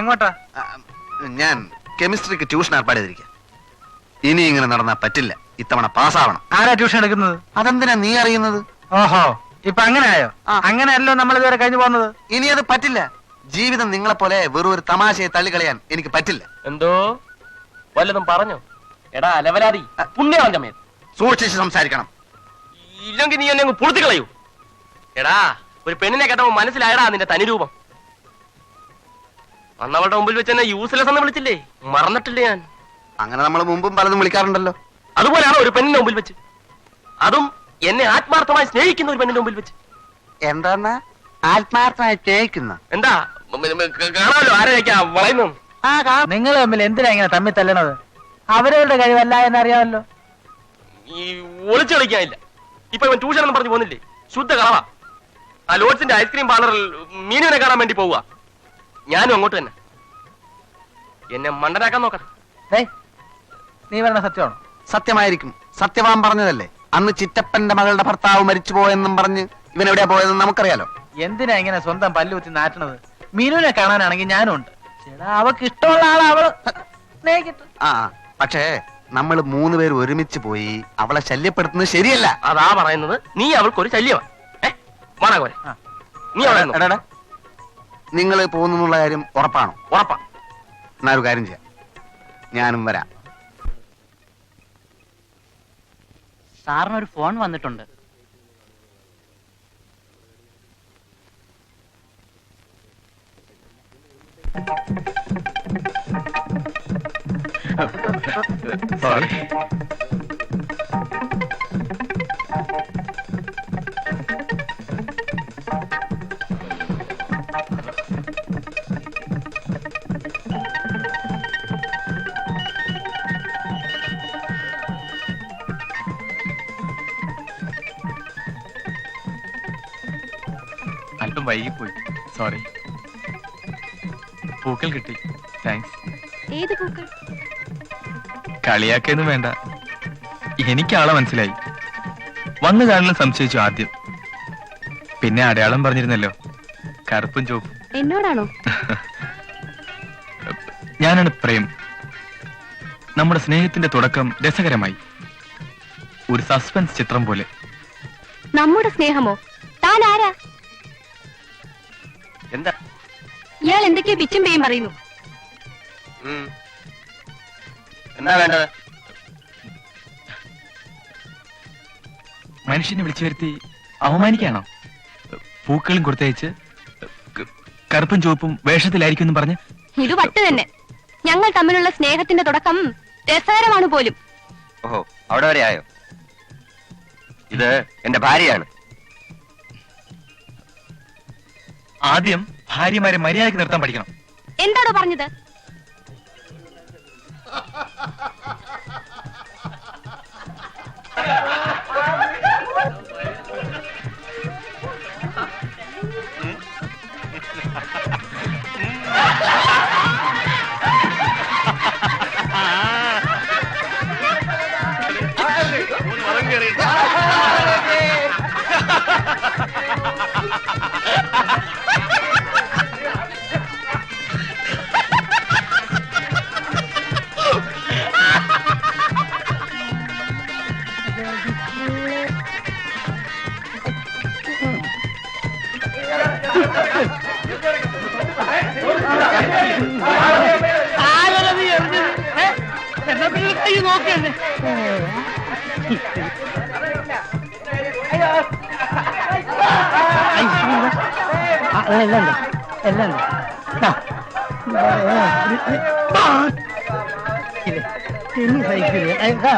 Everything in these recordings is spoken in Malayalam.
എങ്ങോട്ടാ? ഞാൻ കെമിസ്ട്രിക്ക് ട്യൂഷൻ ഏർപ്പാട് ചെയ്തിരിക്കുക. ഇനി ഇങ്ങനെ നടന്നാ പറ്റില്ല. ഇത്തവണ പാസ്സാവണം. ആരാ ട്യൂഷൻ എടുക്കുന്നത്? അതെന്തിനാ നീ അറിയുന്നത്? ഓഹോ, ഇപ്പൊ അങ്ങനെ ആയോ? അങ്ങനെയല്ലോ നമ്മൾ ഇതുവരെ കഴിഞ്ഞു പോകുന്നത്. ഇനി അത് പറ്റില്ല. ജീവിതം നിങ്ങളെ പോലെ വെറും ഒരു തമാശയെ തള്ളിക്കളയാൻ എനിക്ക് പറ്റില്ല. എന്തോ വല്ലതും പറഞ്ഞോ? എടാ അലവലാതി, പുണ്യവഞ്ചമേ, സൂക്ഷിച്ച് സംസാരിക്കണം. ഇല്ലെങ്കിൽ നീ എന്നെ പുറത്തു കളയൂ. എടാ, ഒരു പെണ്ണിനെ കേട്ടപ്പോ മനസ്സിലായടാ നിന്റെ തനിരൂപം. അന്നവളുടെ മുമ്പിൽ വെച്ച് എന്നെ യൂസ്ലെസ് എന്ന് വിളിച്ചില്ലേ? മറന്നിട്ടില്ലേ ഞാൻ? അങ്ങനെ നമ്മൾ മുമ്പും പലതും വിളിക്കാറുണ്ടല്ലോ. അതുപോലെയാണോ ഒരു പെണ്ണിന്റെ മുമ്പിൽ വെച്ച്? അതും എന്നെ ആത്മാർത്ഥമായി സ്നേഹിക്കുന്ന ഒരു പെണ്ണിന്റെ മുമ്പിൽ വെച്ച്. എന്താ ആത്മാർത്ഥമായി സ്നേഹിക്കുന്ന? എന്താ കാണാമല്ലോ ആരെയൊക്കെയാ വളയുന്നു. നിങ്ങൾ തമ്മിൽ എന്തിനാ ഇങ്ങനെ തമ്മിൽ തല്ലണത്? അവരവരുടെ കഴിവല്ല എന്നറിയാമല്ലോ. ഈ ഒളിച്ചു കളിക്കാനില്ല. ഇപ്പൊ ഇവൻ ട്യൂഷൻ എന്ന് പറഞ്ഞു പോകുന്നില്ലേ? ശുദ്ധ കളവാ. ആ ലോഡ്സിന്റെ ഐസ്ക്രീം പാർലറിൽ മീനുവിനെ കാണാൻ വേണ്ടി പോവുക. ഞാനും അങ്ങോട്ട് തന്നെ. എന്നെ മണ്ടനാക്കാൻ നോക്കട്ടെ. നീ പറഞ്ഞ സത്യമാണോ? സത്യമായിരിക്കും. സത്യവാൻ പറഞ്ഞതല്ലേ. അന്ന് ചിറ്റപ്പന്റെ മകളുടെ ഭർത്താവ് മരിച്ചു പോയെന്നും പറഞ്ഞ് ഇവൻ എവിടെയാ പോയതെന്ന് നമുക്കറിയാലോ. എന്തിനാ ഇങ്ങനെ സ്വന്തം പല്ലുകുത്തി നാറ്റണത്? മീനുവിനെ കാണാനാണെങ്കിൽ ഞാനും ഉണ്ട്. അവക്ക് ഇഷ്ടമുള്ള ആളെ അവള് സ്നേഹിക്കട്ടെ. പക്ഷേ നമ്മൾ 3 പേര് ഒരുമിച്ച് പോയി അവളെ ശല്യപ്പെടുത്തുന്നത് ശരിയല്ല. അതാ പറയുന്നത്. നീ അവൾക്കൊരു ശല്യമാണ്. നീ അവിടെ നിങ്ങൾ പോകുന്നുള്ള കാര്യം ഉറപ്പാണോ? ഉറപ്പാ. എന്നാ ഒരു കാര്യം ചെയ്യാം, ഞാനും വരാം. സാറിനൊരു ഫോൺ വന്നിട്ടുണ്ട്. സോറി. അല്പം വൈകിപ്പോയി, സോറി. പൂക്കൾ കിട്ടി, താങ്ക്സ്. ഏത് പൂക്കൾ? കളിയാക്കൊന്നും വേണ്ട, എനിക്ക് ആളെ മനസ്സിലായി. വന്നു കാണലും സംശയിച്ചു ആദ്യം, പിന്നെ അടയാളം പറഞ്ഞിരുന്നല്ലോ, കറുപ്പും ചുവപ്പും. എന്നോടാണോ? ഞാനാണ് പ്രേം. നമ്മുടെ സ്നേഹത്തിന്റെ തുടക്കം രസകരമായി, ഒരു സസ്പെൻസ് ചിത്രം പോലെ. നമ്മുടെ സ്നേഹമോ? താൻ ആരാ? എന്താ ഇയാൾ എന്തൊക്കെയോ പിച്ചും പേയും പറയുന്നു. എന്താ വേണ്ടത്? മനുഷ്യനെ വിളിച്ചു വരുത്തി അവമാനിക്കാണോ? പൂക്കളും കൊടുത്തയച്ച് കറുപ്പും ചുവപ്പും വേഷത്തിലായിരിക്കും എന്ന് പറഞ്ഞ്. ഇത് വട്ട് തന്നെ. ഞങ്ങൾ തമ്മിലുള്ള സ്നേഹത്തിന്റെ തുടക്കം രസകരമാണ് പോലും. ഓഹോ, അവിടെ വരെ ആയോ? ഇത് എന്റെ ഭാര്യയാണ്. ആദ്യം ഭാര്യമാരെ മര്യാദയ്ക്ക് നിർത്താൻ പഠിക്കണം. എന്താണോ പറഞ്ഞത്?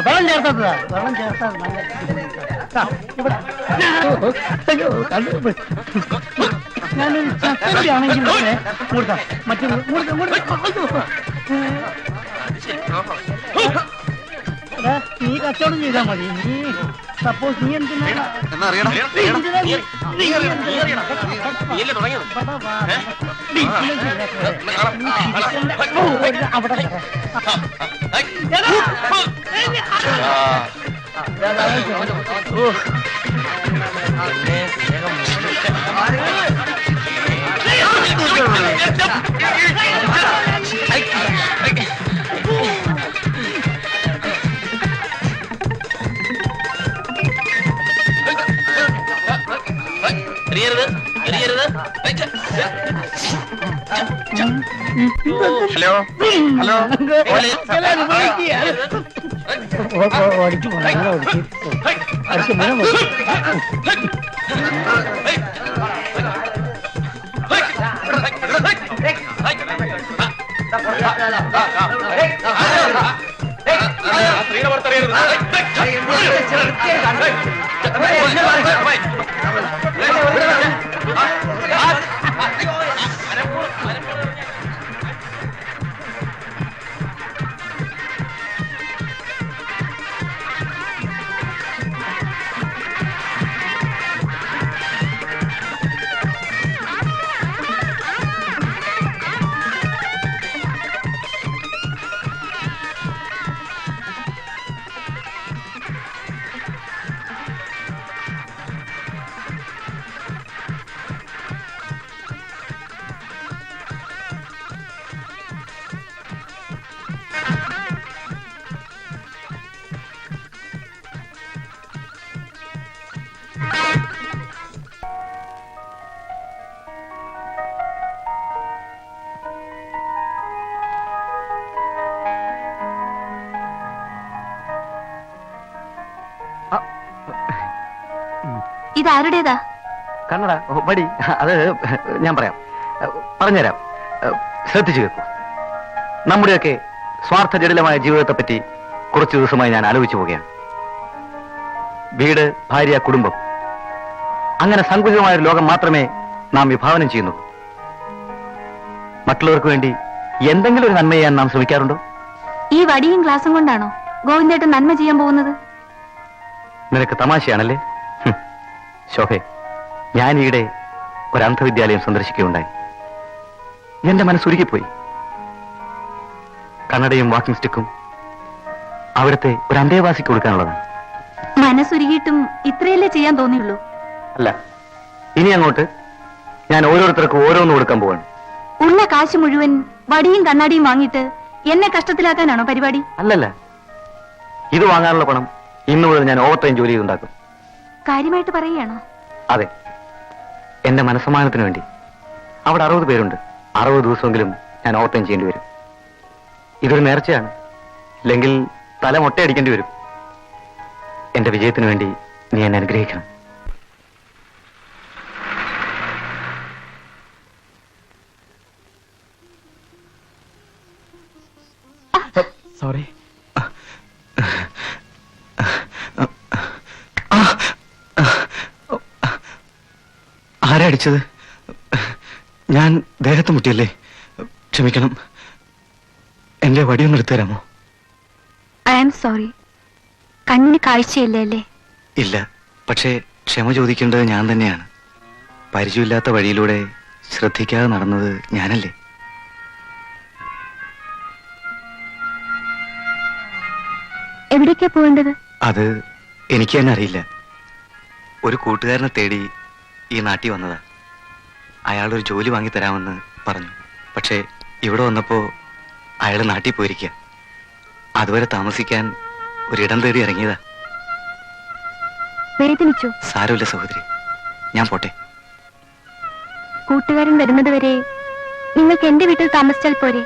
വെള്ളം ചേർത്തതാ, വെള്ളം ചേർത്താ ഞാനൊരു ചക്കരയാണെങ്കിൽ നീ കച്ചവടം ചെയ്താൽ മതി. നീ സപ്പോസ് നീ എന്തിനാ അവിടെ സ്നേഹം ഹലോ ഹലോ പോലീസ്. സ്ത്രീയുടെ പുറത്തറിയരുത്. ഇതാരുടേതാ? കണ്ണട വടി. അത് ഞാൻ പറയാം, പറഞ്ഞുതരാം. ശ്രദ്ധിച്ചു കേൾക്കൂ. നമ്മുടെയൊക്കെ സ്വാർത്ഥ ജടിലമായ ജീവിതത്തെ പറ്റി കുറച്ചു ദിവസമായി ഞാൻ ആലോചിച്ചു പോവുകയാണ്. വീട്, ഭാര്യ, കുടുംബം, അങ്ങനെ സങ്കുചിതമായ ഒരു ലോകം മാത്രമേ നാം വിഭാവനം ചെയ്യുന്നു. മറ്റുള്ളവർക്ക് വേണ്ടി എന്തെങ്കിലും ഒരു നന്മ ചെയ്യാൻ നാം ശ്രമിക്കാറുണ്ടോ? ഈ വടിയും ഗ്ലാസും കൊണ്ടാണോ ഗോവിന്ദേട്ടൻ നന്മ ചെയ്യാൻ പോകുന്നത്? നിനക്ക് തമാശയാണല്ലേ? ശോഭെ, ഞാൻ ഈയിടെ ഒരു അന്ധവിദ്യാലയം സന്ദർശിക്കുകയുണ്ടായി. എന്റെ മനസ്സുരുകിപ്പോയി. കണ്ണടയും വാക്കിംഗ് സ്റ്റിക്കും അവിടുത്തെ ഒരു അന്തേവാസിക്ക് കൊടുക്കാനുള്ളതാണ്. മനസ്സുരുകിയിട്ടും ഇത്രയല്ലേ ചെയ്യാൻ തോന്നിയുള്ളൂ? അല്ല, ഇനി അങ്ങോട്ട് ഞാൻ ഓരോരുത്തർക്കും ഓരോന്ന് കൊടുക്കാൻ പോവാണ്. ഉള്ള കാശ് മുഴുവൻ വടിയും കണ്ണാടിയും വാങ്ങിയിട്ട് എന്നെ കഷ്ടത്തിലാക്കാനാണോ പരിപാടി? അല്ലല്ല, ഇത് വാങ്ങാനുള്ള പണം ഇന്നു മുതൽ ഞാൻ ഓവർ ടൈം ജോലി ചെയ്തുണ്ടാക്കും. കാര്യമായിട്ട് പറയുകയാണോ? അതെ, എന്റെ മനസ്സമാനത്തിന് വേണ്ടി. അവിടെ 60 പേരുണ്ട്. 60 ദിവസമെങ്കിലും ഞാൻ ഓവർ ടൈം ചെയ്യേണ്ടി വരും. ഇതൊരു നേർച്ചയാണ്. ഇല്ലെങ്കിൽ തല മൊട്ടയടിക്കേണ്ടി വരും. എന്റെ വിജയത്തിന് വേണ്ടി നീ എന്നെ അനുഗ്രഹിക്കണം. സോറി. ആരടിച്ചത്? ഞാൻ ദേഹത്ത് മുട്ടിയല്ലേ? ക്ഷമിക്കണം. എന്റെ വടിയൊന്നും എടുത്തു തരാമോ? I am sorry. കണ്ണിന് കാഴ്ചയില്ലേ അല്ലേ? ഇല്ല, പക്ഷേ ക്ഷമ ചോദിക്കേണ്ടത് ഞാൻ തന്നെയാണ്. പരിചയമില്ലാത്ത വഴിയിലൂടെ ശ്രദ്ധിക്കാതെ നടന്നത് ഞാനല്ലേ? എവിടേക്കാ പോകേണ്ടത്? അത് എനിക്ക് തന്നെ അറിയില്ല. ഒരു കൂട്ടുകാരനെ തേടി ഈ നാട്ടിൽ വന്നതാ. അയാളൊരു ജോലി വാങ്ങിത്തരാമെന്ന് പറഞ്ഞു. പക്ഷേ ഇവിടെ വന്നപ്പോ അയാൾ നാട്ടിൽ പോയിരിക്കുക. അതുവരെ താമസിക്കാൻ ഒരിടം തേടി ഇറങ്ങിയതാ. വേദനിച്ചു? സാരമില്ല സഹോദരി, ഞാൻ പോട്ടെ. കൂട്ടുകാരൻ വരുന്നത് വരെ നിങ്ങൾക്ക് എന്റെ വീട്ടിൽ താമസിച്ചാൽ പോരെ?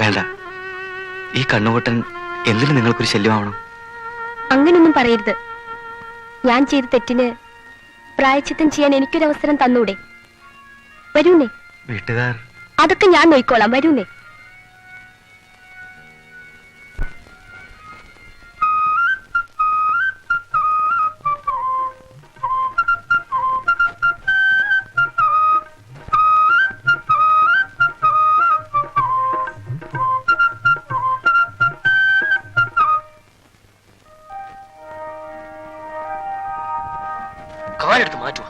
വേണ്ട, ഈ കണ്ണുപൊട്ടൻ എന്തിനു നിങ്ങൾക്കൊരു ശല്യമാവണം? അങ്ങനൊന്നും പറയരുത്. ഞാൻ ചെയ്ത തെറ്റിന് പ്രായച്ചിത്തം ചെയ്യാൻ എനിക്കൊരവസരം തന്നൂടെ? വരൂന്നേ. വീട്ടുകാർ അതൊക്കെ ഞാൻ നോയിക്കോളാം. വരൂന്നേ. കാലെടുത്ത് മാറ്റുക.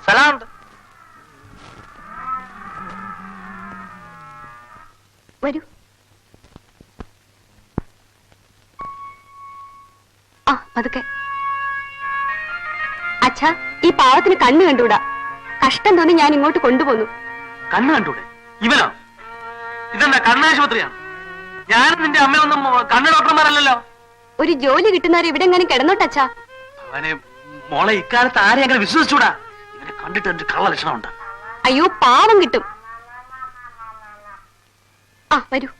സലാം. വരൂ. പതുക്കെ. അച്ഛാ, ഈ പാവത്തിന് കണ്ണ് കണ്ടുകൂടാ. കഷ്ടം തോന്നി ഞാൻ ഇങ്ങോട്ട് കൊണ്ടുപോന്നു. കണ്ണ് കണ്ടൂടെ? ഇവനോ? ഇതെന്താ കണ്ണാശുപത്രിയാണ്? ഞാനും നിന്റെ അമ്മയൊന്നും കണ്ണ് ഡോക്ടർമാരല്ലല്ലോ. ഒരു ജോലി കിട്ടുന്നവർ ഇവിടെ എങ്ങനെ കിടന്നോട്ടച്ഛാ. അവനെ മോളെ ഇക്കാലത്ത് ആരെ അങ്ങനെ വിശ്വസിച്ചൂടാ. ഇവനെ കണ്ടിട്ട് എന്റെ കള്ള ലക്ഷണമുണ്ട്. അയ്യോ പാവം കിട്ടും. ആ വരൂ.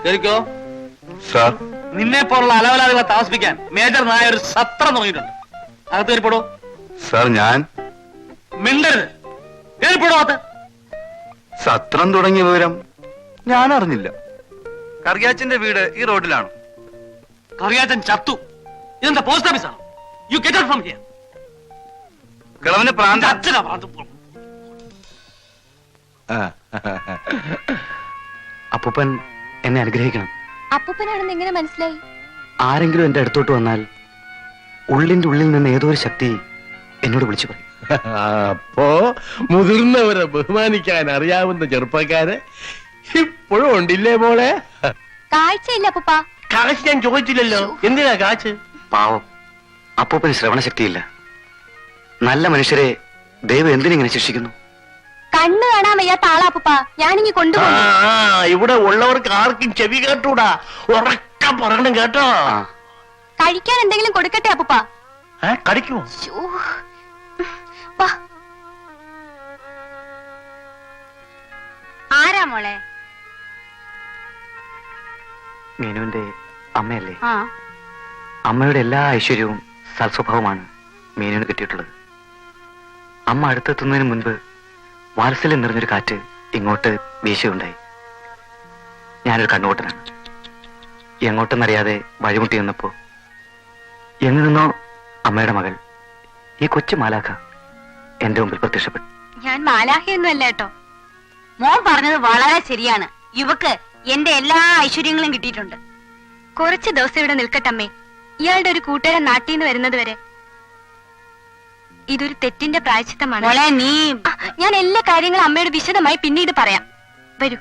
കേറിക്കോ. സാർ, നിന്നെ പോലുള്ള അലവലാദികളെ താമസിപ്പിക്കാൻ മേജർ നായ ഒരു സത്രം തുടങ്ങിയിട്ടുണ്ട്. അകത്ത് കയറിപ്പോടോ. സാർ ഞാൻ മിണ്ടരുത്. കയറിപ്പോടോ അകത്ത്. സത്രം തുടങ്ങിയ വിവരം ഞാൻ അറിഞ്ഞില്ല. കറിയാച്ചന്റെ വീട് ഈ റോഡിലാണ്. കറിയാച്ചൻ ചത്തു. ഇതെന്താ പോസ്റ്റ് ഓഫീസാണോ? You get out from here. കിളവന് പ്രാന്ത. അച്ഛനാ പ്രാന്ത്. അപ്പൂപ്പൻ എന്നെ അനുഗ്രഹിക്കണം. അപ്പൂപ്പനാണെന്ന് എങ്ങനെ മനസ്സിലായി? ആരെങ്കിലും എന്റെ അടുത്തോട്ട് വന്നാൽ ഉള്ളിന്റെ ഉള്ളിൽ നിന്ന് ഏതോ ഒരു ശക്തി എന്നോട് വിളിച്ചു പറയും. അപ്പോ മുതിർന്നവരെ ബഹുമാനിക്കാൻ അറിയാവുന്ന ചെറുപ്പക്കാര് ഇപ്പോഴും ഉണ്ടില്ലേ മോളെ? കാഴ്ചയില്ല അപ്പൂപ്പ. കാശ് ഞാൻ ചോദിച്ചില്ലല്ലോ. എന്തിനാ കാശ്? പാവം അപ്പൂപ്പന് ശ്രവണശക്തിയില്ല. നല്ല മനുഷ്യരെ ദൈവം എന്തിനിങ്ങനെ ശിക്ഷിക്കുന്നു? കണ്ണു കാണാൻ വയ്യാത്ത ആളാ അപ്പൂപ്പ. ഞാനിങ്ങി കൊണ്ടുപോകും. ഇവിടെ ഉള്ളവർക്ക് ആർക്കും ചെവി കേട്ടൂടാ. ഉറക്കം പറയണം കേട്ടോ. കഴിക്കാൻ എന്തെങ്കിലും കൊടുക്കട്ടെ അപ്പൂപ്പ? കടിക്കുമോ? ശ്ശോ. വാ. ആരാ മോളെ? മീനുവിന്റെ അമ്മയല്ലേ? ആ. അമ്മയുടെ എല്ലാ ഐശ്വര്യവും സൽസ്വഭാവമാണ് മീനുവിന് കിട്ടിയിട്ടുള്ളത്. അമ്മ അടുത്തെത്തുന്നതിന് മുൻപ് വാത്സല്യം നിറഞ്ഞൊരു കാറ്റ് ഇങ്ങോട്ട് വീശുകയുണ്ടായി. ഞാനൊരു കണ്ണുകൂട്ടനാണ്. എങ്ങോട്ടെന്നറിയാതെ വഴിമുട്ടി നിന്നപ്പോ എങ്ങു നിന്നോ അമ്മയുടെ മകൾ, ഈ കൊച്ചു മാലാഖ, എന്റെ മുമ്പിൽ പ്രത്യക്ഷപ്പെട്ടു. ഞാൻ മാലാഹയൊന്നും അല്ല കേട്ടോ. മോൻ പറഞ്ഞത് വളരെ ശരിയാണ്. ഇവക്ക് എന്റെ എല്ലാ ഐശ്വര്യങ്ങളും കിട്ടിയിട്ടുണ്ട്. കുറച്ച് ദിവസം ഇവിടെ നിൽക്കട്ടമ്മേ. ഇയാളുടെ ഒരു കൂട്ടുകാരൻ നാട്ടിൽ നിന്ന് വരുന്നത് വരെ. ഇതൊരു തെറ്റിന്റെ പ്രായശ്ചിത്തമാണ്. മോളെ നീ ഞാൻ എല്ലാ കാര്യങ്ങളും അമ്മയോട് വിശദമായി പിന്നീട് പറയാം. വരൂ.